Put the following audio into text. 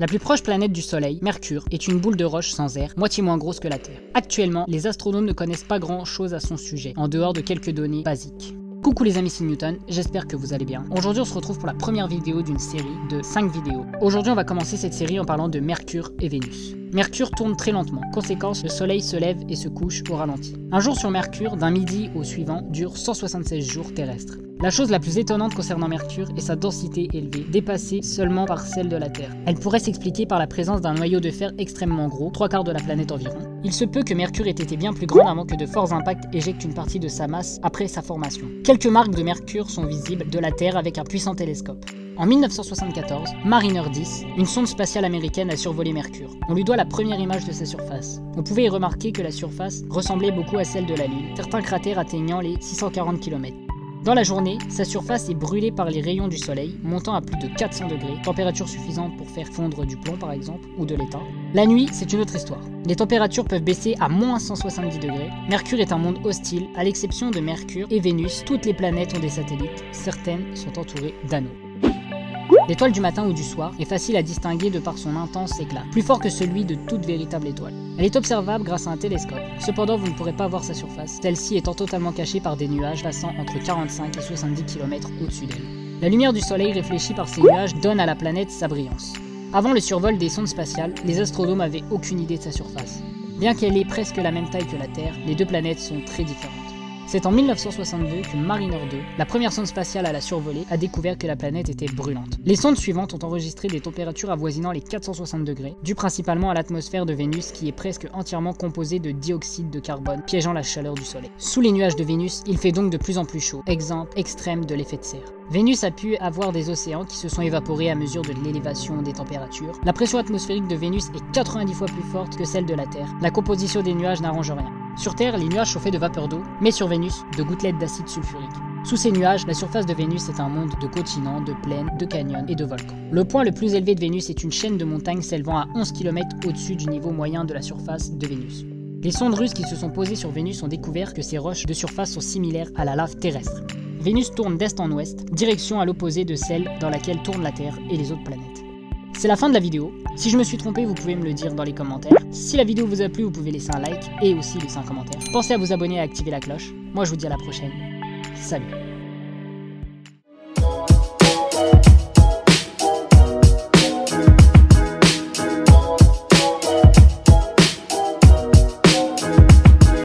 La plus proche planète du Soleil, Mercure, est une boule de roche sans air, moitié moins grosse que la Terre. Actuellement, les astronomes ne connaissent pas grand chose à son sujet, en dehors de quelques données basiques. Coucou les amis, c'est Newton, j'espère que vous allez bien. Aujourd'hui on se retrouve pour la première vidéo d'une série de 5 vidéos. Aujourd'hui on va commencer cette série en parlant de Mercure et Vénus. Mercure tourne très lentement, conséquence, le soleil se lève et se couche au ralenti. Un jour sur Mercure, d'un midi au suivant, dure 176 jours terrestres. La chose la plus étonnante concernant Mercure est sa densité élevée, dépassée seulement par celle de la Terre. Elle pourrait s'expliquer par la présence d'un noyau de fer extrêmement gros, 3/4 de la planète environ. Il se peut que Mercure ait été bien plus grande avant que de forts impacts éjectent une partie de sa masse après sa formation. Quelques marques de Mercure sont visibles de la Terre avec un puissant télescope. En 1974, Mariner 10, une sonde spatiale américaine, a survolé Mercure. On lui doit la première image de sa surface. On pouvait y remarquer que la surface ressemblait beaucoup à celle de la Lune, certains cratères atteignant les 640 km. Dans la journée, sa surface est brûlée par les rayons du soleil, montant à plus de 400 degrés, température suffisante pour faire fondre du plomb par exemple, ou de l'étain. La nuit, c'est une autre histoire. Les températures peuvent baisser à moins 170 degrés. Mercure est un monde hostile, à l'exception de Mercure et Vénus, toutes les planètes ont des satellites, certaines sont entourées d'anneaux. L'étoile du matin ou du soir est facile à distinguer de par son intense éclat, plus fort que celui de toute véritable étoile. Elle est observable grâce à un télescope, cependant vous ne pourrez pas voir sa surface, celle-ci étant totalement cachée par des nuages passant entre 45 et 70 km au-dessus d'elle. La lumière du soleil réfléchie par ces nuages donne à la planète sa brillance. Avant le survol des sondes spatiales, les astronomes n'avaient aucune idée de sa surface. Bien qu'elle ait presque la même taille que la Terre, les deux planètes sont très différentes. C'est en 1962 que Mariner 2, la première sonde spatiale à la survoler, a découvert que la planète était brûlante. Les sondes suivantes ont enregistré des températures avoisinant les 460 degrés, dues principalement à l'atmosphère de Vénus qui est presque entièrement composée de dioxyde de carbone, piégeant la chaleur du Soleil. Sous les nuages de Vénus, il fait donc de plus en plus chaud, exemple extrême de l'effet de serre. Vénus a pu avoir des océans qui se sont évaporés à mesure de l'élévation des températures. La pression atmosphérique de Vénus est 90 fois plus forte que celle de la Terre. La composition des nuages n'arrange rien. Sur Terre, les nuages sont faits de vapeur d'eau, mais sur Vénus, de gouttelettes d'acide sulfurique. Sous ces nuages, la surface de Vénus est un monde de continents, de plaines, de canyons et de volcans. Le point le plus élevé de Vénus est une chaîne de montagnes s'élevant à 11 km au-dessus du niveau moyen de la surface de Vénus. Les sondes russes qui se sont posées sur Vénus ont découvert que ces roches de surface sont similaires à la lave terrestre. Vénus tourne d'est en ouest, direction à l'opposé de celle dans laquelle tourne la Terre et les autres planètes. C'est la fin de la vidéo. Si je me suis trompé, vous pouvez me le dire dans les commentaires. Si la vidéo vous a plu, vous pouvez laisser un like et aussi laisser un commentaire. Pensez à vous abonner et à activer la cloche. Moi, je vous dis à la prochaine. Salut!